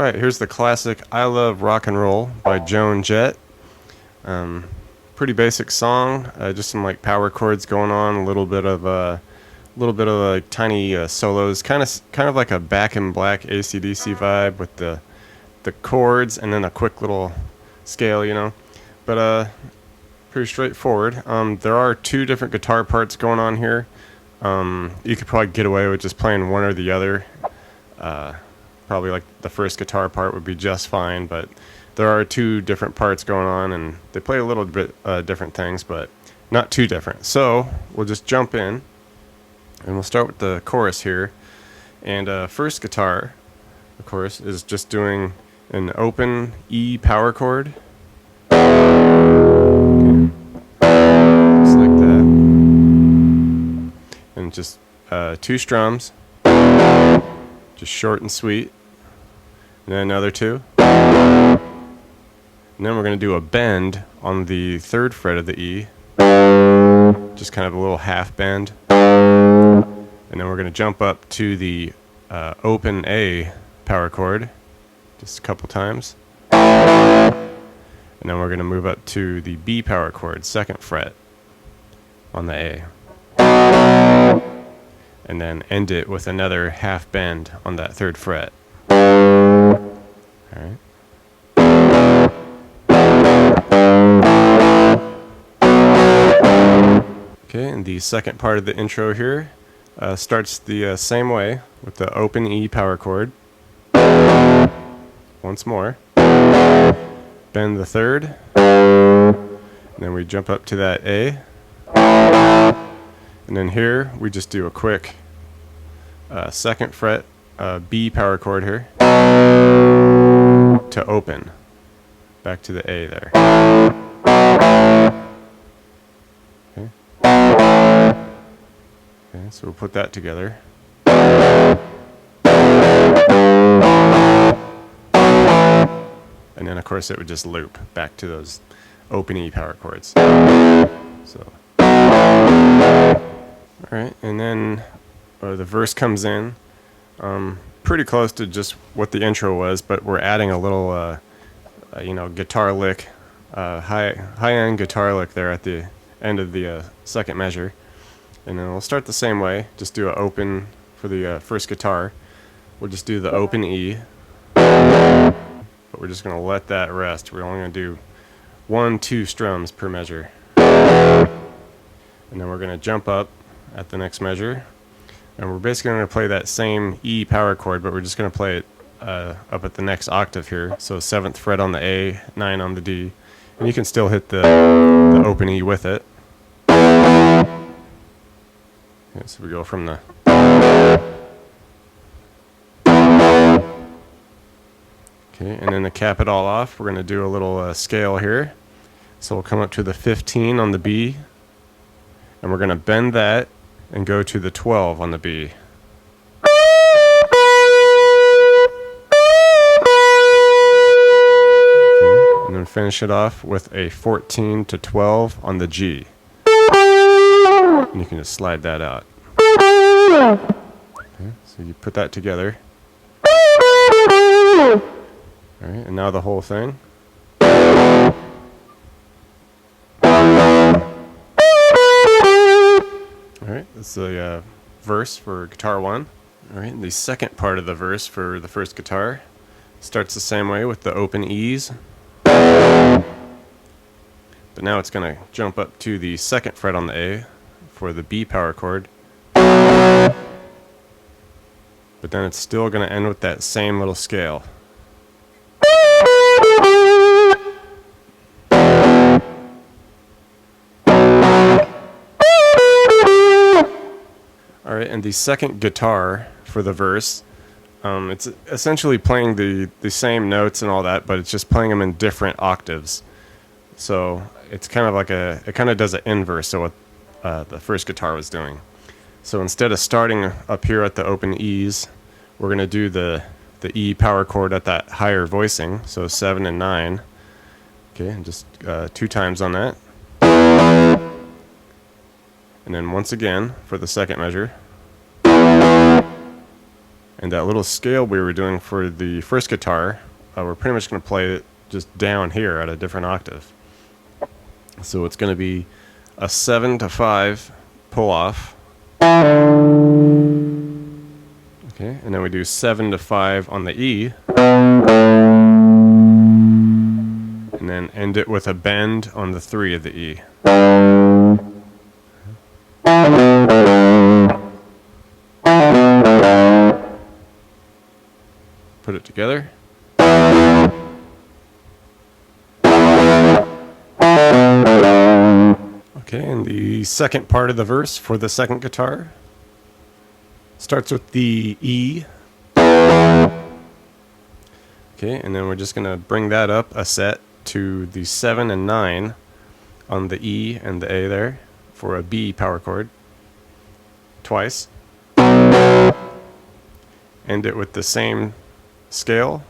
Alright, here's the classic I Love Rock and Roll by Joan Jett. Pretty basic song, just some like power chords going on, a little bit of like tiny solos, kind of like a Back in Black AC/DC vibe with the chords and then a quick little scale, you know. But pretty straightforward. There are two different guitar parts going on here. You could probably get away with just playing one or the other. Probably like the first guitar part would be just fine, but there are two different parts going on and they play a little bit different things, but not too different. So we'll just jump in and we'll start with the chorus here. And first guitar, of course, is just doing an open E power chord. Okay. Just like that. And just two strums, just short and sweet. And then another two. And then we're going to do a bend on the third fret of the E. Just kind of a little half bend. And then we're going to jump up to the open A power chord just a couple times. And then we're going to move up to the B power chord, second fret on the A. And then end it with another half bend on that third fret. Alright. Okay, and the second part of the intro here starts the same way with the open E power chord. Once more. Bend the third. And then we jump up to that A. And then here we just do a quick second fret B power chord here to open back to the A there. Okay. Okay, so we'll put that together. And then of course it would just loop back to those open E power chords. So alright, and then the verse comes in. Pretty close to just what the intro was, but we're adding a little, guitar lick, high-end guitar lick there at the end of the second measure. And then we'll start the same way. Just do an open for the first guitar. We'll just do the open E, but we're just going to let that rest. We're only going to do 1-2 strums per measure. And then we're going to jump up at the next measure. And we're basically going to play that same E power chord, but we're just going to play it up at the next octave here. So 7th fret on the A, 9 on the D. And you can still hit the open E with it. Okay, so we go from the... Okay, and then to cap it all off, we're going to do a little scale here. So we'll come up to the 15 on the B. And we're going to bend that and go to the 12 on the B. Okay, and then finish it off with a 14 to 12 on the G. And you can just slide that out. Okay, so you put that together. Alright, and now the whole thing. Alright, that's the verse for guitar 1. Alright, the second part of the verse for the first guitar starts the same way with the open E's. But now it's going to jump up to the second fret on the A for the B power chord. But then it's still going to end with that same little scale. Alright, and the second guitar for the verse, it's essentially playing the same notes and all that, but it's just playing them in different octaves. So it's kind of like it kind of does an inverse of what the first guitar was doing. So instead of starting up here at the open E's, we're going to do the E power chord at that higher voicing, so 7 and 9. Okay, and just 2 times on that. And then once again for the second measure. And that little scale we were doing for the first guitar, we're pretty much going to play it just down here at a different octave. So it's going to be a 7 to 5 pull off. Okay, and then we do 7 to 5 on the E. And then end it with a bend on the 3 of the E. Put it together. Okay, and the second part of the verse for the second guitar starts with the E. Okay, and then we're just going to bring that up a set to the 7 and 9 on the E and the A there for a B power chord twice. End it with the same scale.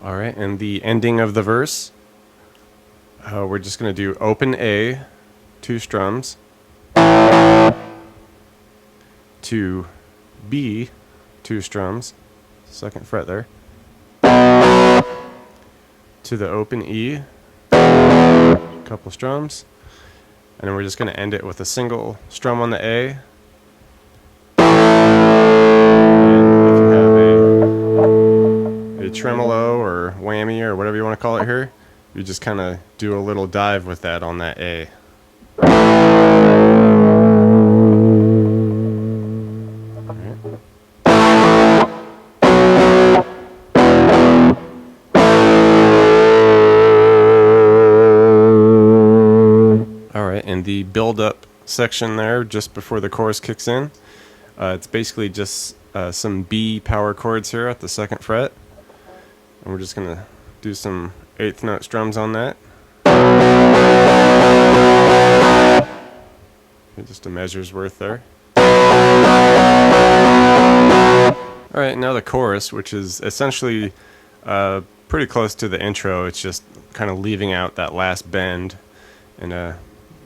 Alright, and the ending of the verse, we're just going to do open A, 2 strums, to B, 2 strums, 2nd fret there, to the open E, couple strums, and then we're just going to end it with a single strum on the A. And if you have a tremolo or whammy or whatever you want to call it here, you just kind of do a little dive with that on that A. And the build-up section there, just before the chorus kicks in, it's basically just some B power chords here at the 2nd fret, and we're just gonna do some 8th note strums on that. Okay, just a measure's worth there. All right, now the chorus, which is essentially pretty close to the intro. It's just kind of leaving out that last bend and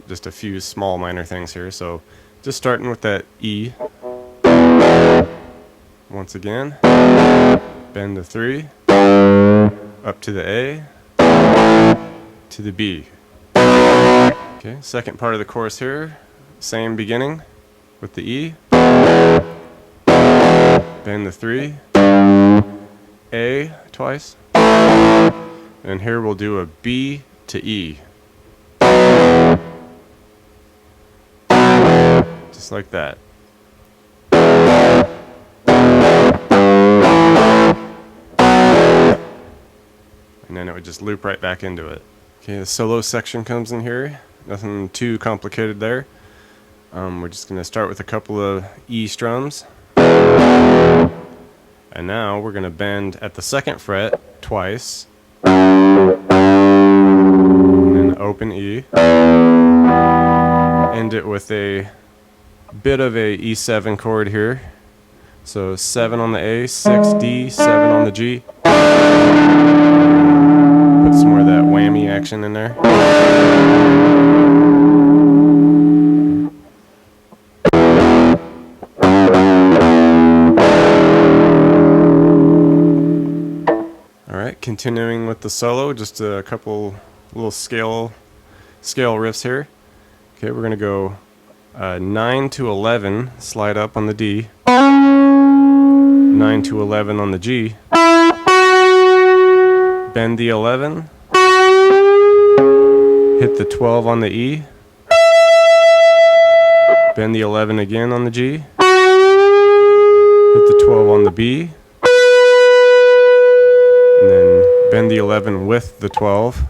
just a few small minor things here. So just starting with that E. Once again, bend the 3, up to the A, to the B. Okay, second part of the chorus here, same beginning with the E, bend the 3, A twice, and here we'll do a B to E. Just like that. And then it would just loop right back into it. Okay, the solo section comes in here. Nothing too complicated there. We're just going to start with a couple of E strums. And now we're going to bend at the 2nd fret twice. And then open E. End it with a bit of a E7 chord here. So 7 on the A, 6 D, 7 on the G. Put some more of that whammy action in there. Alright, continuing with the solo, just a couple little scale riffs here. Okay, we're going to go 9 to 11, slide up on the D, 9 to 11 on the G, bend the 11, hit the 12 on the E, bend the 11 again on the G, hit the 12 on the B, and then bend the 11 with the 12.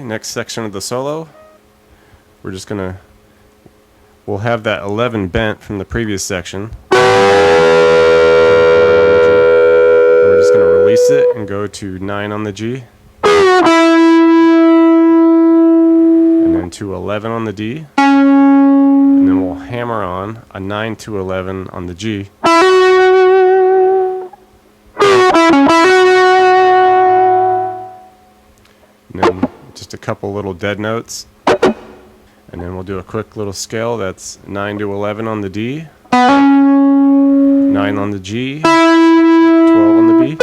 Next section of the solo, we're just gonna, we'll have that 11 bent from the previous section. We're just going to release it and go to 9 on the G. And then to 11 on the D. And then we'll hammer on a 9 to 11 on the G. And then just a couple little dead notes. And then we'll do a quick little scale. That's 9 to 11 on the D, 9 on the G, 12 on the B.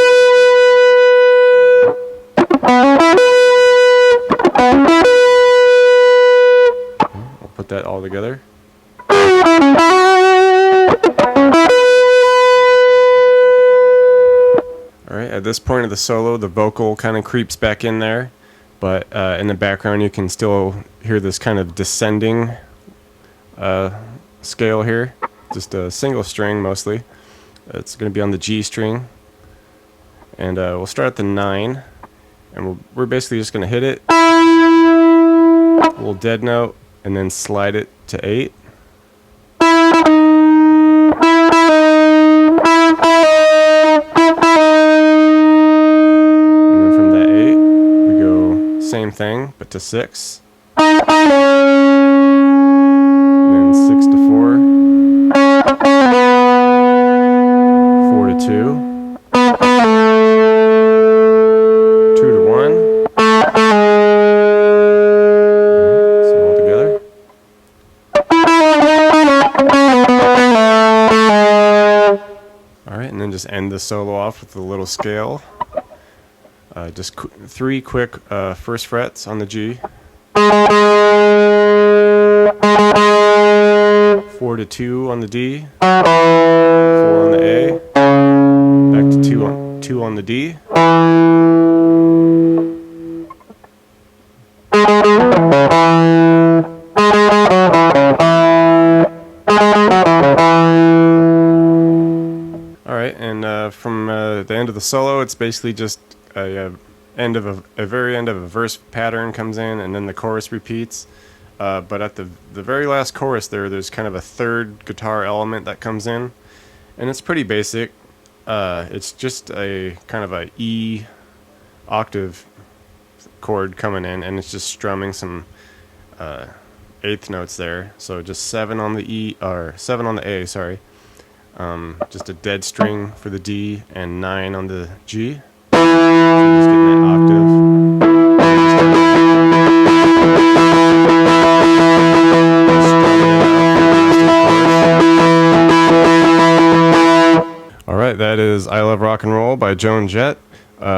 We'll put that all together. Alright, at this point of the solo, the vocal kind of creeps back in there. But in the background, you can still hear this kind of descending scale here. Just a single string mostly. It's going to be on the G string. And we'll start at the 9. And we're basically just going to hit it. A little dead note. And then slide it to 8. Same thing, but to 6. And then 6 to 4. 4 to 2. 2 to 1. So all together. Alright, and then just end the solo off with a little scale. Just 3 quick first frets on the G. 4 to 2 on the D. 4 on the A. Back to 2 on the D. Alright, and from the end of the solo, it's basically just a very end of a verse pattern comes in, and then the chorus repeats. But at the very last chorus there's kind of a third guitar element that comes in, and it's pretty basic. It's just a kind of a E octave chord coming in, and it's just strumming some eighth notes there. So just 7 on the E, or 7 on the A, sorry. Just a dead string for the D and 9 on the G. Just getting that octave. Alright, that is I Love Rock and Roll by Joan Jett.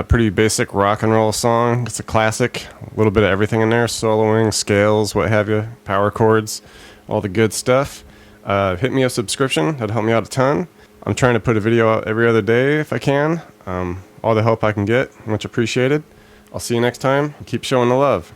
Pretty basic rock and roll song. It's a classic. A little bit of everything in there. Soloing, scales, what have you. Power chords. All the good stuff. Hit me a subscription. That'd help me out a ton. I'm trying to put a video out every other day if I can. All the help I can get. Much appreciated. I'll see you next time. Keep showing the love.